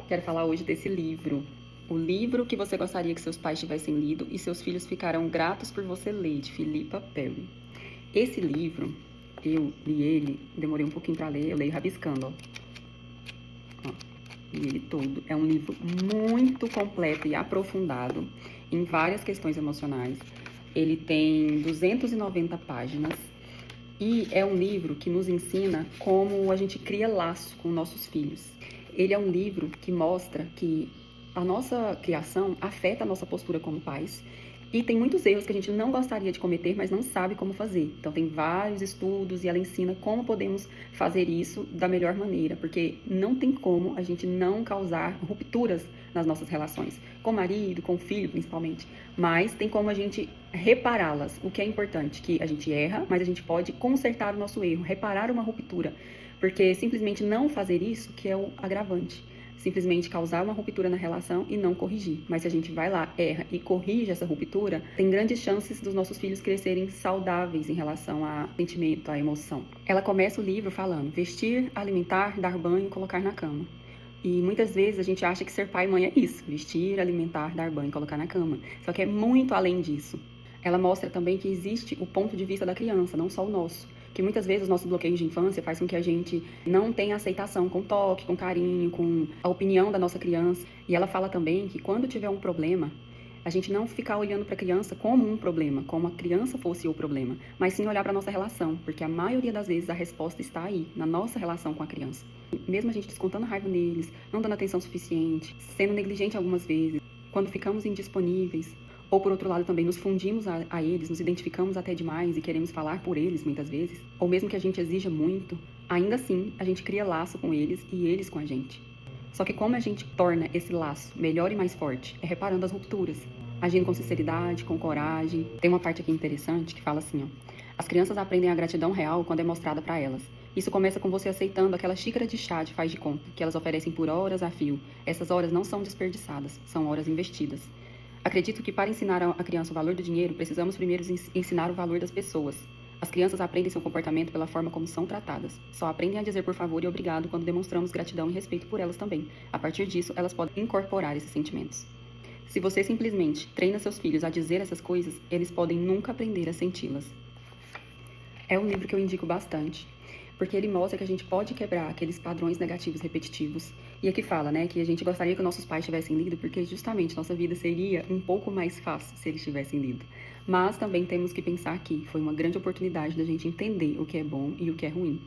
Quero falar hoje desse livro. O livro que você gostaria que seus pais tivessem lido e seus filhos ficarão gratos por você ler, de Philippa Perry. Esse livro, eu li ele, demorei um pouquinho pra ler, eu leio rabiscando, ó. Li ele todo. É um livro muito completo e aprofundado em várias questões emocionais. Ele tem 290 páginas e é um livro que nos ensina como a gente cria laço com nossos filhos. Ele é um livro que mostra que a nossa criação afeta a nossa postura como pais e tem muitos erros que a gente não gostaria de cometer, mas não sabe como fazer. Então tem vários estudos e ela ensina como podemos fazer isso da melhor maneira, porque não tem como a gente não causar rupturas nas nossas relações, com o marido, com o filho principalmente, mas tem como a gente repará-las. O que é importante, que a gente erra, mas a gente pode consertar o nosso erro, reparar uma ruptura, porque simplesmente não fazer isso que é o agravante. Simplesmente causar uma ruptura na relação e não corrigir. Mas se a gente vai lá, erra e corrige essa ruptura, tem grandes chances dos nossos filhos crescerem saudáveis em relação a sentimento, a emoção. Ela começa o livro falando: vestir, alimentar, dar banho, colocar na cama. E muitas vezes a gente acha que ser pai e mãe é isso: vestir, alimentar, dar banho, colocar na cama. Só que é muito além disso. Ela mostra também que existe o ponto de vista da criança, não só o nosso. Que muitas vezes os nossos bloqueios de infância faz com que a gente não tenha aceitação com toque, com carinho, com a opinião da nossa criança. E ela fala também que quando tiver um problema, a gente não ficar olhando para a criança como um problema, como a criança fosse o problema, mas sim olhar para a nossa relação, porque a maioria das vezes a resposta está aí, na nossa relação com a criança. Mesmo a gente descontando raiva neles, não dando atenção suficiente, sendo negligente algumas vezes, quando ficamos indisponíveis, ou por outro lado também nos fundimos a eles, nos identificamos até demais e queremos falar por eles muitas vezes, ou mesmo que a gente exija muito, ainda assim a gente cria laço com eles e eles com a gente. Só que como a gente torna esse laço melhor e mais forte? É reparando as rupturas, agindo com sinceridade, com coragem. Tem uma parte aqui interessante que fala assim, ó: as crianças aprendem a gratidão real quando é mostrada para elas. Isso começa com você aceitando aquela xícara de chá de faz de conta, que elas oferecem por horas a fio. Essas horas não são desperdiçadas, são horas investidas. Acredito que para ensinar a criança o valor do dinheiro, precisamos primeiro ensinar o valor das pessoas. As crianças aprendem seu comportamento pela forma como são tratadas. Só aprendem a dizer por favor e obrigado quando demonstramos gratidão e respeito por elas também. A partir disso, elas podem incorporar esses sentimentos. Se você simplesmente treina seus filhos a dizer essas coisas, eles podem nunca aprender a senti-las. É um livro que eu indico bastante, porque ele mostra que a gente pode quebrar aqueles padrões negativos repetitivos. E aqui fala, né, que a gente gostaria que nossos pais tivessem lido, porque justamente nossa vida seria um pouco mais fácil se eles tivessem lido. Mas também temos que pensar que foi uma grande oportunidade da gente entender o que é bom e o que é ruim.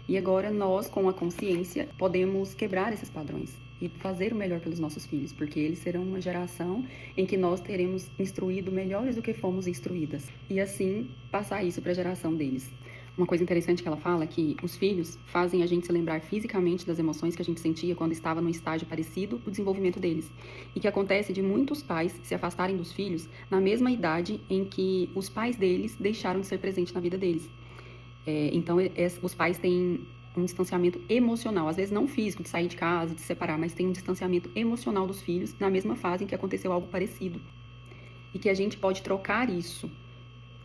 E agora nós, com a consciência, podemos quebrar esses padrões e fazer o melhor pelos nossos filhos, porque eles serão uma geração em que nós teremos instruído melhores do que fomos instruídas. E assim, passar isso para a geração deles. Uma coisa interessante que ela fala é que os filhos fazem a gente se lembrar fisicamente das emoções que a gente sentia quando estava num estágio parecido o desenvolvimento deles. E que acontece de muitos pais se afastarem dos filhos na mesma idade em que os pais deles deixaram de ser presentes na vida deles. Então, os pais têm um distanciamento emocional, às vezes não físico, de sair de casa, de se separar, mas tem um distanciamento emocional dos filhos na mesma fase em que aconteceu algo parecido. E que a gente pode trocar isso.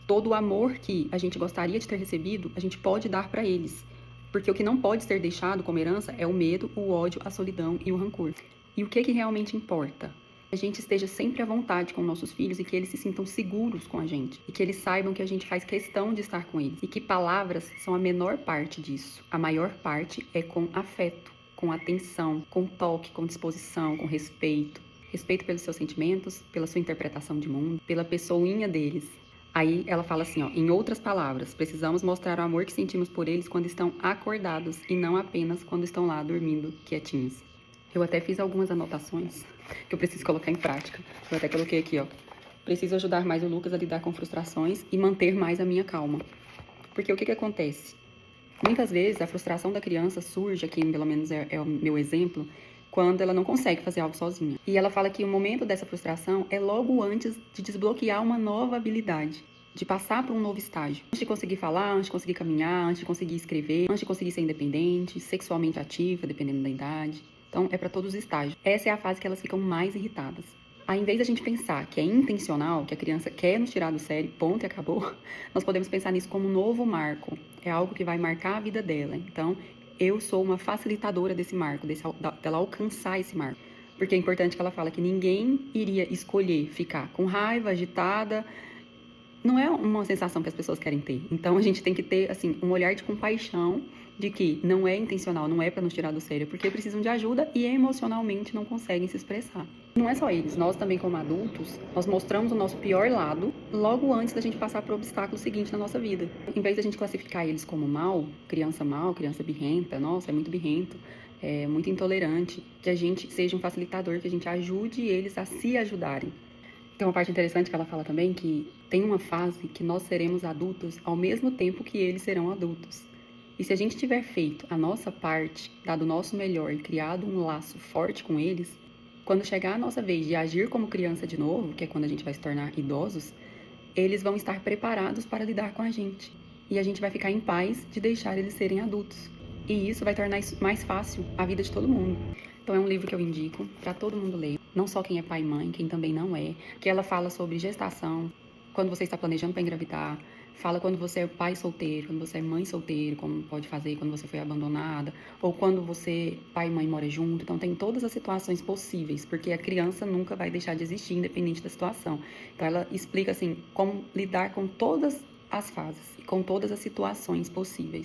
Todo o amor que a gente gostaria de ter recebido, a gente pode dar para eles. Porque o que não pode ser deixado como herança é o medo, o ódio, a solidão e o rancor. E o que realmente importa? Que a gente esteja sempre à vontade com nossos filhos e que eles se sintam seguros com a gente. E que eles saibam que a gente faz questão de estar com eles. E que palavras são a menor parte disso. A maior parte é com afeto, com atenção, com toque, com disposição, com respeito. Respeito pelos seus sentimentos, pela sua interpretação de mundo, pela pessoinha deles. Aí ela fala assim, ó: em outras palavras, precisamos mostrar o amor que sentimos por eles quando estão acordados e não apenas quando estão lá dormindo quietinhos. Eu até fiz algumas anotações que eu preciso colocar em prática. Eu até coloquei aqui, ó: preciso ajudar mais o Lucas a lidar com frustrações e manter mais a minha calma. Porque o que acontece? Muitas vezes a frustração da criança surge, aqui pelo menos é o meu exemplo, quando ela não consegue fazer algo sozinha. E ela fala que o momento dessa frustração é logo antes de desbloquear uma nova habilidade, de passar para um novo estágio. Antes de conseguir falar, antes de conseguir caminhar, antes de conseguir escrever, antes de conseguir ser independente, sexualmente ativa, dependendo da idade. Então, é para todos os estágios. Essa é a fase que elas ficam mais irritadas. Aí, em vez da gente pensar que é intencional, que a criança quer nos tirar do sério, ponto e acabou, nós podemos pensar nisso como um novo marco. É algo que vai marcar a vida dela. Então, eu sou uma facilitadora desse marco, dela alcançar esse marco. Porque é importante que ela fala que ninguém iria escolher ficar com raiva, agitada. Não é uma sensação que as pessoas querem ter. Então a gente tem que ter, assim, um olhar de compaixão de que não é intencional, não é para nos tirar do sério, porque precisam de ajuda e emocionalmente não conseguem se expressar. Não é só eles, nós também como adultos, nós mostramos o nosso pior lado logo antes da gente passar pro obstáculo seguinte na nossa vida. Em vez da gente classificar eles como mal, criança birrenta, nossa, é muito birrento, é muito intolerante, que a gente seja um facilitador, que a gente ajude eles a se ajudarem. Tem uma parte interessante que ela fala também que tem uma fase que nós seremos adultos ao mesmo tempo que eles serão adultos. E se a gente tiver feito a nossa parte, dado o nosso melhor e criado um laço forte com eles, quando chegar a nossa vez de agir como criança de novo, que é quando a gente vai se tornar idosos, eles vão estar preparados para lidar com a gente. E a gente vai ficar em paz de deixar eles serem adultos. E isso vai tornar mais fácil a vida de todo mundo. Então é um livro que eu indico para todo mundo ler, não só quem é pai e mãe, quem também não é, que ela fala sobre gestação, quando você está planejando para engravidar, fala quando você é pai solteiro, quando você é mãe solteiro, como pode fazer quando você foi abandonada, ou quando você, pai e mãe, mora junto. Então tem todas as situações possíveis, porque a criança nunca vai deixar de existir, independente da situação. Então ela explica assim como lidar com todas as fases e com todas as situações possíveis.